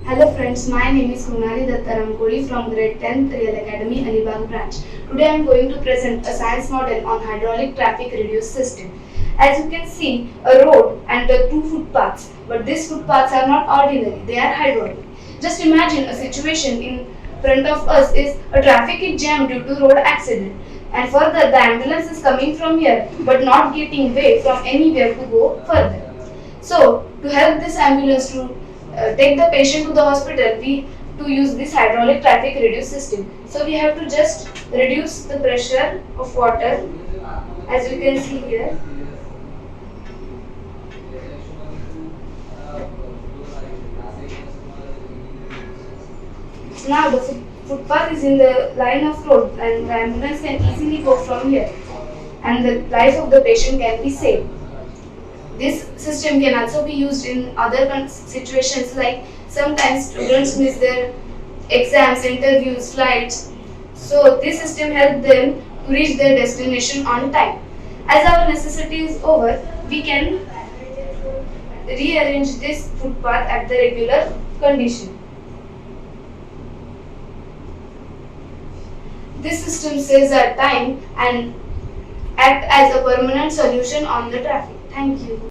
Hello friends, my name is Krunali Koli from grade 10th Real Academy, Embark branch. Today I am going to present a science model on hydraulic traffic reduced system. As you can see, a road and the two footpaths, but these footpaths are not ordinary, they are hydraulic. Just imagine a situation in front of us is a traffic is jammed due to road accident, and further the ambulance is coming from here but not getting way from anywhere to go further. So to help this ambulance to take the patient to the hospital, we to use this hydraulic traffic reduce system. So we have to just reduce the pressure of water, as you can see here. Now the footpath is in the line of road and the ambulance can easily go from here and the life of the patient can be saved. This system can also be used in other situations, like sometimes students miss their exams, interviews, flights. So this system helps them to reach their destination on time. As our necessity is over, we can rearrange this footpath at the regular condition. This system saves our time and act as a permanent solution on the traffic. Thank you.